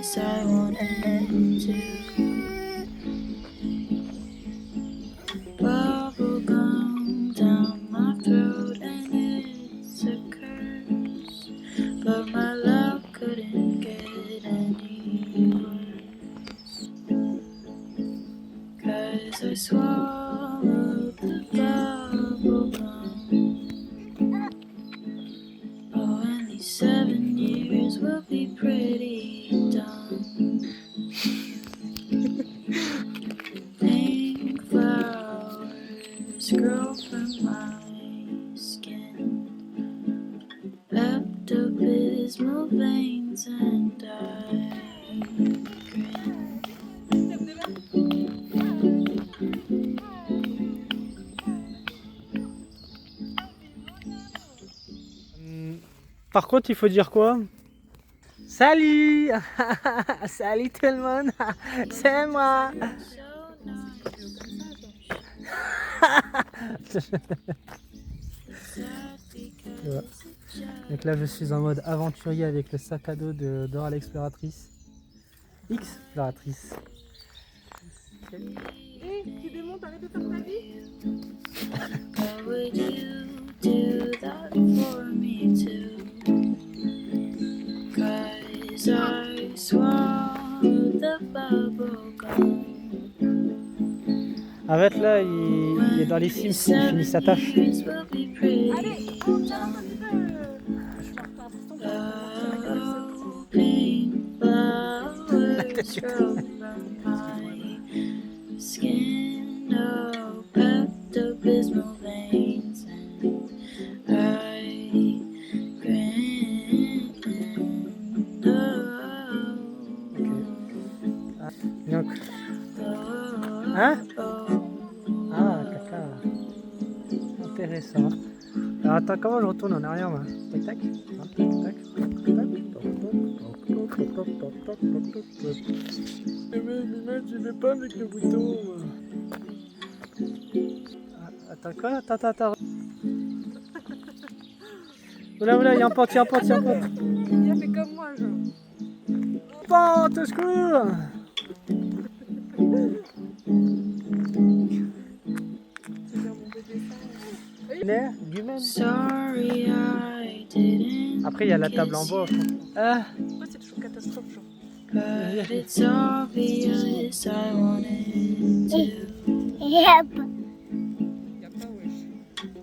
place I wanted to. Bubble gum down my throat and it's a curse, but my love couldn't get any worse, 'cause I swallowed the bubble gum. Oh, and these 7 years will be pretty dumb. Pink flowers grow from my skin, Pepto-Bismol veins, and I grin. Par contre, il faut dire quoi? Salut. Salut tout le monde. C'est moi. Voilà. Donc là, je suis en mode aventurier avec le sac à dos de Dora l'exploratrice. Exploratrice. Tu démontes, arrête de faire ta vie. How would you do that for me too? 'Cause I swallowed the bubble gum. Arrête là, il est dans les Sims, il finit sa tâche. Years will be pretty Allez, on tient un dumb. petit peu. Je pars pas pour ton temps. Oh, pink flowers grow from my skin. Oh, Pepto-Bismol veins, and I grin. Donc, Oh, hein? oh, Ah, caca. Intéressant. Alors attends, comment je retourne en arrière moi? Tac tac. Tac tac. Mais je vais pas avec le bouton. Attends quoi? Attends. Oula, il y a un pote, Il a fait comme moi, genre. Pente, au secours! C'est bien mon bébé ça. sorry I didn't Après, il y a la table en bois. Ah, Pourquoi c'est toujours catastrophe, genre? but it's obvious I wanted to. Y'a pas, wesh.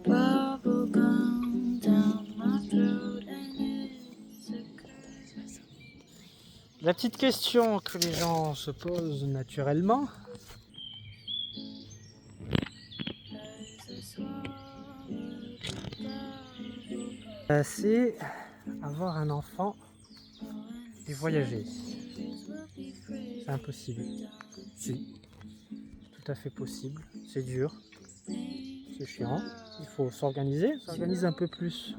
Bubble gum down my throat and it's a curse. la petite question que les gens se posent naturellement. 'Cause I swallowed the bubble gum. C'est avoir un enfant et voyager. C'est impossible. Si, tout à fait possible. C'est dur, c'est chiant. Il faut s'organiser un peu plus.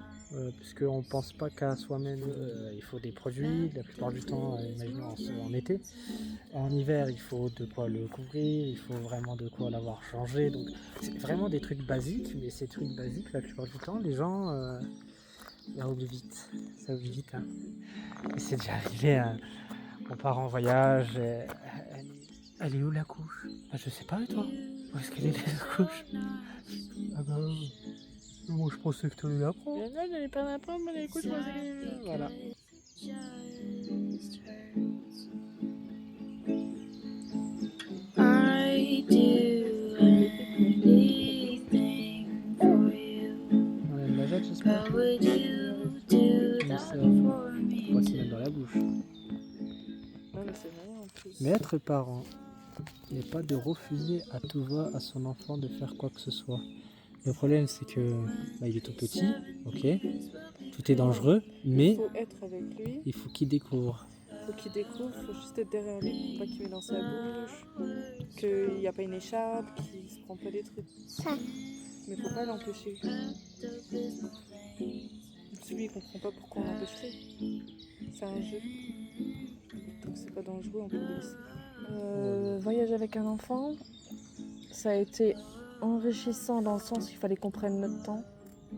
Puisqu'on ne pense pas qu'à soi-même, il faut des produits, la plupart du temps, imaginons en été. En hiver, il faut de quoi le couvrir, il faut vraiment de quoi l'avoir changé. Donc, c'est vraiment des trucs basiques, mais ces trucs basiques, la plupart du temps, les gens ça oublie vite. Ça oublie vite. Hein. Et c'est déjà arrivé, on part en voyage, elle est où la couche? Bah, je sais pas, et toi? Où est-ce qu'elle est la couche? Ah bah, moi je pensais que tu allais la prendre. Non, j'allais pas la prendre, mais écoute, je pensais qu'elle... Voilà. Just hurts. I do anything for you. On aime la jette, j'espère. How would you do that for me Pas se too? mettre dans la bouche. Non, mais c'est rien en plus. Mais être parent n'est pas de refuser à tout va à son enfant de faire quoi que ce soit. Le problème, c'est que il est tout petit, ok, tout est dangereux, mais Il faut être avec lui, il faut qu'il découvre. faut qu'il découvre, faut juste être derrière lui pour pas qu'il mette dans sa bouche, qu'il n'y a pas une écharpe, qu'il se prend pas des trucs. Mais faut pas l'empêcher. Lui, il comprend pas pourquoi on l'empêcherait. C'est un jeu. Donc c'est pas dangereux, on peut le laisser. Voyage avec un enfant, ça a été enrichissant dans le sens qu'il fallait qu'on prenne notre temps,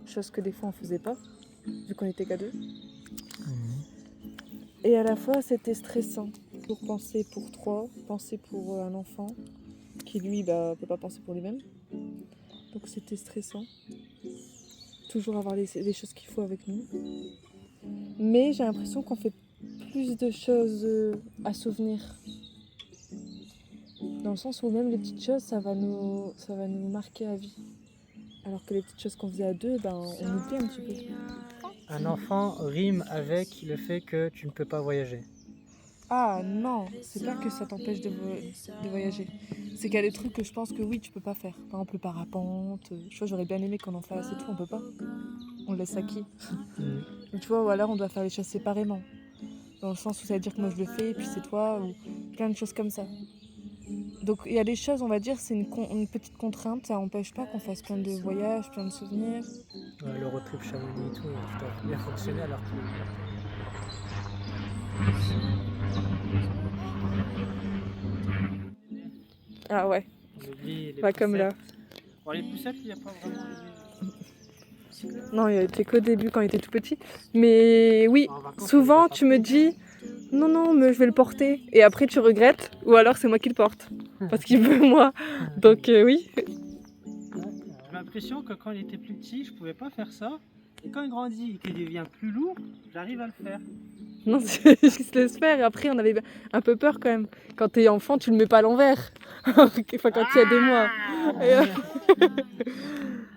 chose que des fois on faisait pas, vu qu'on était qu'à deux. Et à la fois, c'était stressant. Pour penser pour 3, penser pour un enfant qui, lui, peut pas penser pour lui-même. Donc c'était stressant. Toujours avoir les choses qu'il faut avec nous. Mais j'ai l'impression qu'on fait plus de choses à souvenir. Dans le sens où même les petites choses, ça va nous marquer à vie. Alors que les petites choses qu'on faisait à deux, on oublie un petit peu. Un enfant rime avec le fait que tu ne peux pas voyager. Ah non, c'est pas que ça t'empêche de voyager. C'est qu'il y a des trucs que je pense que oui, tu peux pas faire. Par exemple, le parapente. Je vois, j'aurais bien aimé qu'on en fasse et tout, on peut pas. On le laisse à qui? Donc, tu vois, ou alors on doit faire les choses séparément. Dans le sens où ça veut dire que moi je le fais et puis c'est toi, ou plein de choses comme ça. Donc il y a des choses, on va dire, c'est une petite contrainte, ça n'empêche pas qu'on fasse plein de voyages, plein de souvenirs. Ouais, le road trip Chamonix et tout, tout a bien fonctionné alors que... Ah ouais, On oublie les pas comme là. Bon, les poussettes, il n'y a pas vraiment... Non, il était qu'au début quand il était tout petit. Mais oui, souvent tu me dis non, mais je vais le porter. Et après tu regrettes, ou alors c'est moi qui le porte. Parce qu'il veut moi. Donc oui. J'ai l'impression que quand il était plus petit, je pouvais pas faire ça. Et quand il grandit et qu'il devient plus lourd, j'arrive à le faire. Non, c'est ce qui se laisse faire. Et après, on avait un peu peur quand même. Quand t'es enfant, tu le mets pas à l'envers. Enfin, quand il y a 2 mois.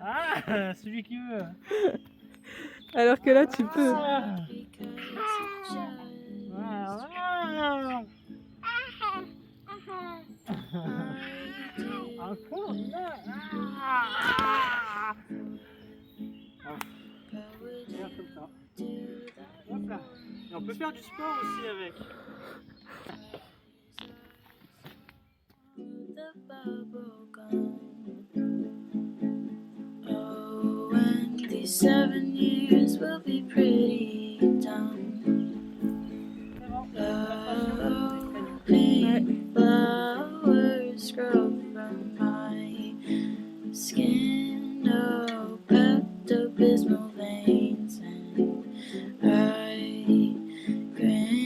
Ah, celui qui veut. Alors que là, tu peux. Encore là. Regarde comme ça. Hop là. Et on peut faire du sport aussi avec. Oh, and these 7 years will be pretty dumb. Oh, pink flowers grow from my skin. Oh, Pepto-Bismol veins, and I grin.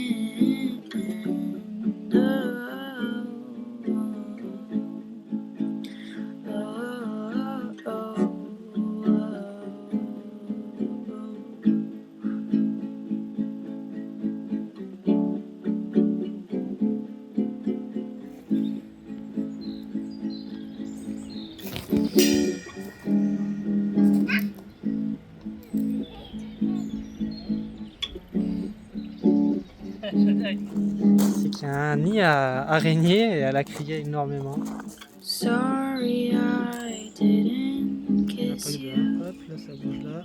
C'est qu'il y a un nid à araignées et elle a crié énormément. Sorry, I didn't On n'a pas kiss eu you, de... Hop, là ça bouge là.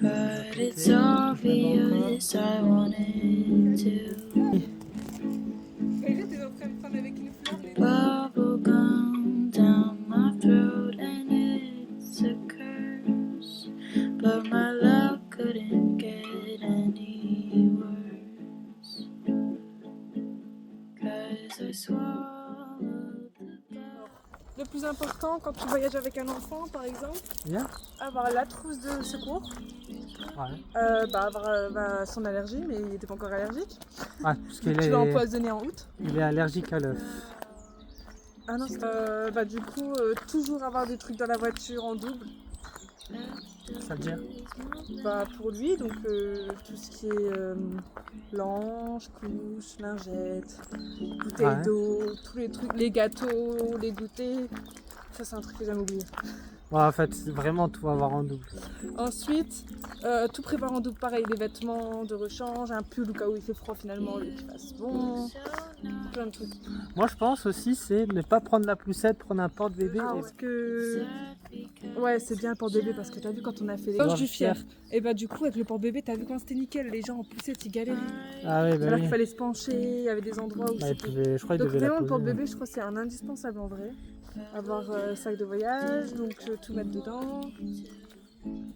but it's obvious I wanted to. Bubble gum down my throat, and it's a curse, but my love couldn't get any worse, 'cause I swallowed the bubble. Le plus important quand tu voyages avec un enfant, par exemple, Bien. avoir la trousse de secours, Ouais. avoir son allergie, mais il n'était pas encore allergique. Ah, parce qu'il Tu est... l'as empoisonné en août. Il est allergique à l'œuf. Ah non, du coup, toujours avoir des trucs dans la voiture en double. Ça veut dire Pour lui, donc tout ce qui est linge, couches, lingettes, bouteilles d'eau, tous les trucs, les gâteaux, les goûters. Ça, c'est un truc que j'aime oublier. Ouais, en fait, c'est vraiment tout avoir en double. Ensuite, tout préparer en double, pareil, des vêtements de rechange, un pull au cas où il fait froid finalement, et qu'il fasse bon, plein de trucs. Moi, je pense aussi, c'est ne pas prendre la poussette, prendre un porte-bébé. Parce que... Ouais, c'est bien le porte-bébé parce que t'as vu quand on a fait les Gorge gorges du fier. fier. Et du coup, avec le porte-bébé, t'as vu quand c'était nickel, les gens en poussette, ils galéraient. Ah oui, bah Alors oui. qu'il fallait se pencher, il y avait des endroits où Bah, c'était... je crois qu'il Donc devait la vraiment, le poser. porte-bébé, je crois que c'est un indispensable en vrai. Avoir sac de voyage, donc tout mettre dedans.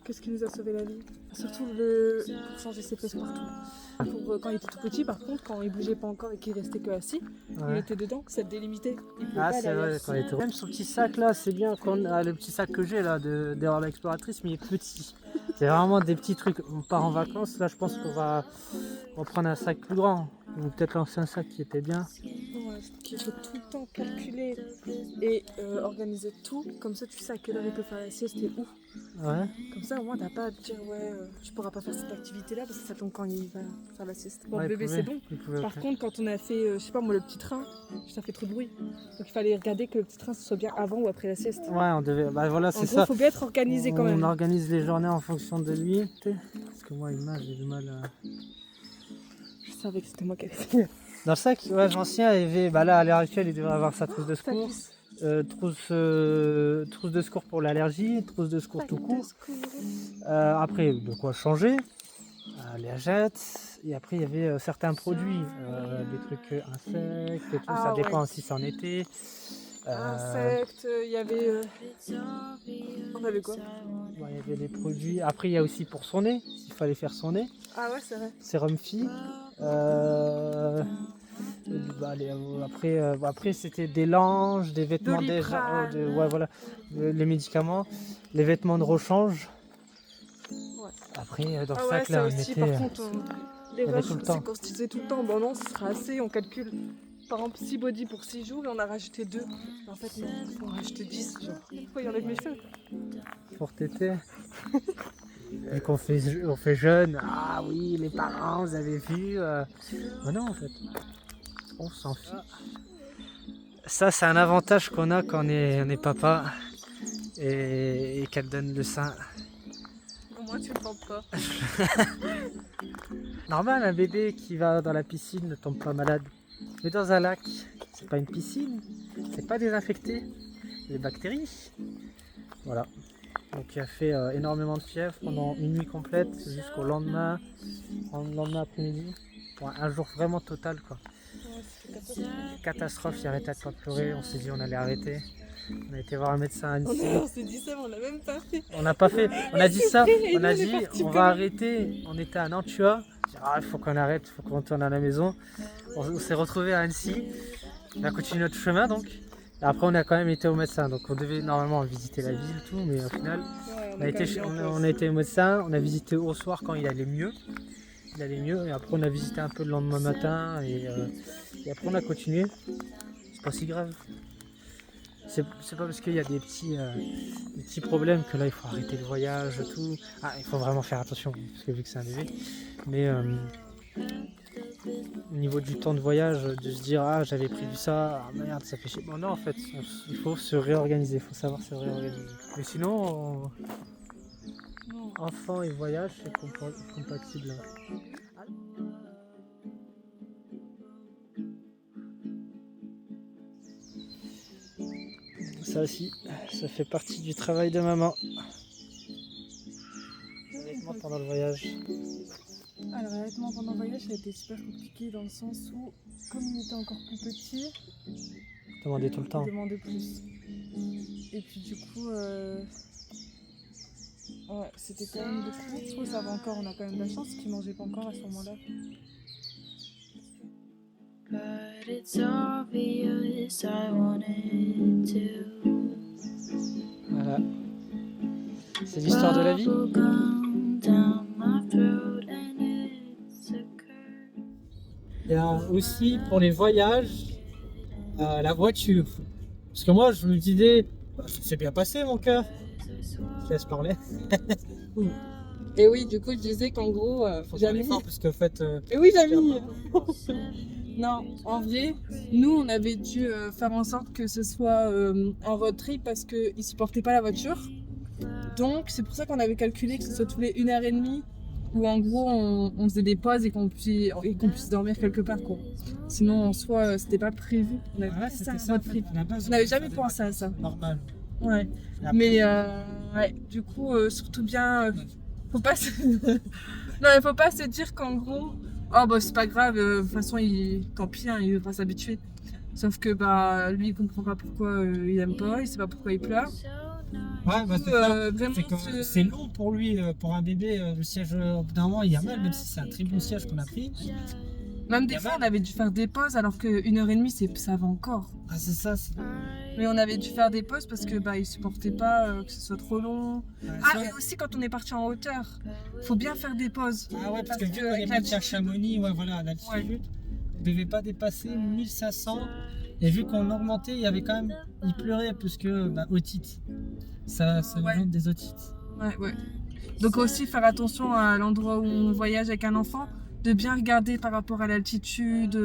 Qu'est-ce qui nous a sauvé la vie? Surtout pour changer ses fesses partout. Quand il était tout petit, par contre, quand il bougeait pas encore et qu'il restait que assis, il était dedans, ça te délimitait. Il pouvait Ah, pas c'est aller vrai, ailleurs. quand il était... Même son petit sac là, c'est bien. Le petit sac que j'ai là d'Erreur l'exploratrice, mais il est petit. C'est vraiment des petits trucs. On part en vacances, là je pense qu'on va prendre un sac plus grand. Ou peut-être l'ancien sac qui était bien. Ouais, qu'il faut tout le temps calculer et organiser tout. Comme ça, tu sais à quelle heure il peut faire la sieste et où. Ouais. Comme ça, au moins, t'as pas à te dire, ouais, tu pourras pas faire cette activité-là parce que ça tombe quand il va faire la sieste. Bon, Ouais, le bébé, il c'est pouvait- bon. il pouvait Par faire. contre, quand on a fait, je sais pas moi, le petit train, ça fait trop de bruit. Donc il fallait regarder que le petit train ce soit bien avant ou après la sieste. Ouais, on devait. Bah voilà, En c'est gros, ça. faut bien être organisé quand On même. organise les journées en fonction de lui. Parce que moi, Image, j'ai du mal à. Je savais que c'était moi qui allais faire. Dans le sac, ouais, je m'en souviens, il y avait, bah là, à l'heure actuelle, il devrait avoir sa trousse de secours. Trousse de secours pour l'allergie, trousse de secours tout court. Après, de quoi changer, allergette. Et après, il y avait certains produits, des trucs insectes et tout, Ah ça dépend ouais. si c'est en été. Insectes, il y avait. On avait quoi? Bon, il y avait les produits. Après, il y a aussi pour son nez, s'il fallait faire son nez. Ah ouais, c'est vrai. Sérum Phi. Après, c'était des langes, des vêtements déjà. Doliprane. Ouais, voilà. Les médicaments, les vêtements de rechange. Ouais. Après, dans le Ah ouais, sac, ça là, on aussi, était. par contre, les y avait vaches, tout le temps. c'est constitué tout le temps. Bon, non, ce sera assez, on calcule. Par exemple, 6 body pour 6 jours et on a rajouté 2. En fait, non, il faut en rajouter 10. Genre, pourquoi il enlève mes cheveux? Pour téter. Vu qu'on on fait jeune, ah oui, les parents, vous avez vu. Mais non, en fait, on s'en fiche. Ça, c'est un avantage qu'on a quand on est papa et qu'elle donne le sein. Au moins, tu le sens pas. Normal, un bébé qui va dans la piscine ne tombe pas malade. Mais dans un lac, c'est pas une piscine, c'est pas désinfecté. Les bactéries. Voilà. Donc il a fait énormément de fièvre pendant une nuit complète jusqu'au lendemain, après-midi. Bon, un jour vraiment total quoi. Ouais, c'est catastrophique. Catastrophe, il arrêtait de pas pleurer, on s'est dit on allait arrêter. On a été voir un médecin à Annecy. On s'est dit ça, mais on l'a même pas fait. On n'a pas fait, on a dit ça, Et on nous, a on est dit partis on va comme- arrêter. On était à Nantua, il faut qu'on arrête, il faut qu'on retourne à la maison. On s'est retrouvé à Annecy, on a continué notre chemin donc. Et après on a quand même été au médecin, donc on devait normalement visiter la ville tout, mais au final Ouais, on a été au médecin, on a visité au soir quand il allait mieux. Il allait mieux et après on a visité un peu le lendemain matin et après on a continué. C'est pas si grave. C'est pas parce qu'il y a des petits problèmes que là il faut arrêter le voyage et tout. Ah, il faut vraiment faire attention parce que vu que c'est un bébé. Mais au niveau du temps de voyage, de se dire ah j'avais prévu ça, ah merde ça fait chier. Bon non en fait il faut se réorganiser, il faut savoir se réorganiser. Mais sinon enfant et voyage c'est compatible. Ça aussi, ça fait partie du travail de maman. Vêtements pendant le voyage. Alors, honnêtement, pendant le voyage, ça a été super compliqué dans le sens où, comme il était encore plus petit, Demandez tout le temps. il demandait plus. Et puis, du coup, ouais, c'était quand même de fou. Je trouve que ça va encore, on a quand même de la chance qu'il mangeait pas encore à ce moment-là. But it's obvious I wanted to. Voilà. C'est l'histoire de la vie. Bubblegum down my throat and it's a curse. Il y a aussi pour les voyages, la voiture. Parce que moi je me disais, c'est bien passé mon cœur. Je laisse parler. Et oui, du coup, je disais qu'en gros, Faut parler fort parce que en fait. Et oui, Jamie. Non, en vrai, nous, on avait dû faire en sorte que ce soit un road trip parce qu'ils ne supportaient pas la voiture. Donc, c'est pour ça qu'on avait calculé que ce soit tous les 1h30 où en gros, on faisait des pauses et qu'on puisse dormir quelque part, quoi. Sinon, en soi, c'était pas prévu. On avait fait ça, un road trip. On n'avait jamais pensé à ça. Normal. Ouais. Mais, ouais, du coup, surtout bien... faut pas se... non, il faut pas se dire qu'en gros... Oh bah c'est pas grave, de toute façon tant pis, hein, il veut pas s'habituer. Sauf que bah lui il comprend pas pourquoi il aime pas, il sait pas pourquoi il pleure. Ouais, bah, c'est ça. Vraiment, C'est que c'est long pour lui, pour un bébé, le siège au bout d'un moment il y a mal, même si c'est un très bon siège qu'on a pris. Même des Y a fois, même- on avait dû faire des pauses alors qu'une heure et demie, ça va encore. Ah, c'est ça. Mais on avait dû faire des pauses parce que ils supportaient pas que ce soit trop long. Ah, et aussi quand on est parti en hauteur, faut bien faire des pauses. Ah ouais, parce que vu qu'on avec est parti à l'altitude- Chamonix, ouais, voilà, à l'altitude, on devait pas dépasser 1500. Et vu qu'on augmentait, il y avait quand même, il pleurait plus que otite. Ça Ouais. nous donne des otites. Ouais. Donc aussi faire attention à l'endroit où on voyage avec un enfant, de bien regarder par rapport à l'altitude,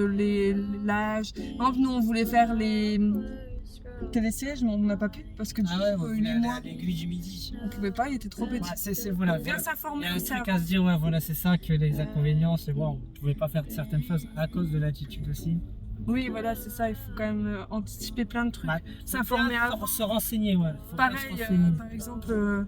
l'âge. Par exemple, nous on voulait faire les télésièges, mais on n'a pas pu parce que du Ah ouais, coup, vous lui voulez et aller moi, à l'aiguille du midi. on pouvait pas, il était trop petit. Ouais, voilà. Bien Il y s'informer a un aussi truc avant. à se dire, ouais, voilà, c'est ça que les inconvénients, c'est bon, on pouvait pas faire certaines choses à cause de l'altitude aussi. Oui, voilà, c'est ça, il faut quand même anticiper plein de trucs. Bah, S'informer Bien avant. se renseigner, ouais. Faut bien se Pareil, renseigner. par exemple,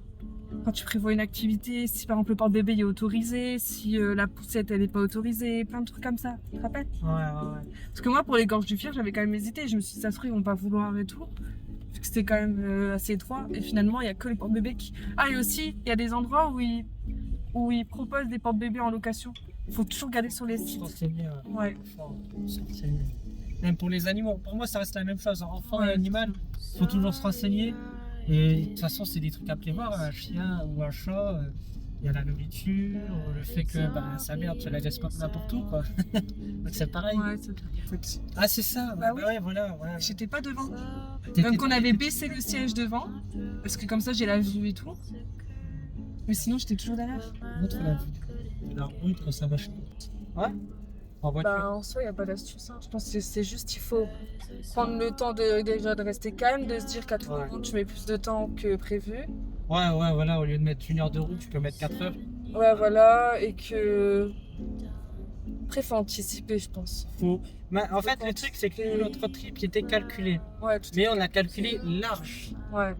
quand tu prévois une activité, si par exemple le porte-bébé il est autorisé, si la poussette elle est pas autorisée, plein de trucs comme ça, tu te rappelles? Ouais. Parce que moi, pour les gorges du Fier, j'avais quand même hésité. Je me suis dit, ça se trouve, ils vont pas vouloir et tout. Vu que c'était quand même assez étroit. Et finalement, il y a que les porte-bébés qui. Ah, et aussi, il y a des endroits où ils proposent des porte-bébés en location. Il faut toujours regarder sur les Faut se sites. renseigner, ouais. Ouais. Faut se renseigner. Même pour les animaux, pour moi ça reste la même chose. Enfant et Ouais. animal, faut toujours se renseigner. Et de toute façon, c'est des trucs à prévoir. Un chien ou un chat, il y a la nourriture, le fait que sa mère, tu la laisses pas n'importe où, quoi. Donc c'est pareil. Ouais, c'est... Ah, c'est ça. Bah oui. Ouais, voilà. Ouais. J'étais pas devant. T'étais- Donc on avait baissé le siège devant. Parce que comme ça, j'ai la vue et tout. Mais sinon, j'étais toujours derrière. L'autre, la vue. La route, ça marche. Ouais. En voiture. En soi, il n'y a pas d'astuce. Je pense que c'est juste qu'il faut prendre le temps déjà de rester calme, de se dire qu'à tout moment, tu mets plus de temps que prévu. Ouais, voilà. Au lieu de mettre 1 heure de route, tu peux mettre 4 heures. Ouais, voilà. Et que. Après, faut anticiper, je pense. Mais en fait, le truc, c'est que notre trip il était calculé. Ouais, tout Mais on a calculé large. Ouais.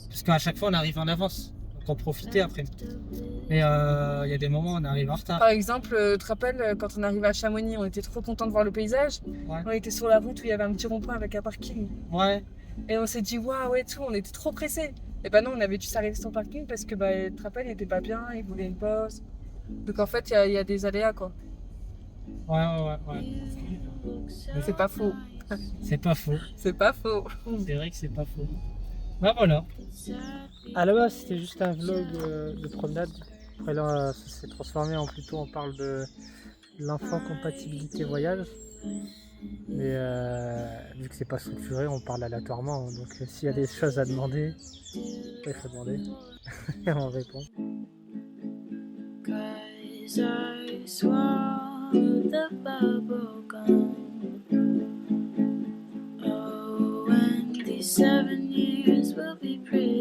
Parce qu'à chaque fois, on arrive en avance. Donc on profitait après. Mais il y a des moments où on arrive en retard. Par exemple, tu te rappelles, quand on arrivait à Chamonix, on était trop content de voir le paysage. Ouais. On était sur la route où il y avait un petit rond-point avec un parking. Ouais. Et on s'est dit, waouh, et tout, on était trop pressés. Et non, on avait dû s'arrêter sur le parking parce que, tu te rappelles, il était pas bien, il voulait une pause. Donc en fait, il y a des aléas, quoi. Ouais. C'est pas faux. C'est pas faux. C'est pas faux. C'est vrai que c'est pas faux. Bah voilà. À la base, c'était juste un vlog de promenade. Après là, ça s'est transformé en plutôt, on parle de l'enfant compatibilité voyage. Mais vu que c'est pas structuré, on parle aléatoirement. Donc s'il y a des choses à demander, il faut demander. Et on répond. 'Cause I swallowed the bubble gum. Oh, and these 7 years will be pretty.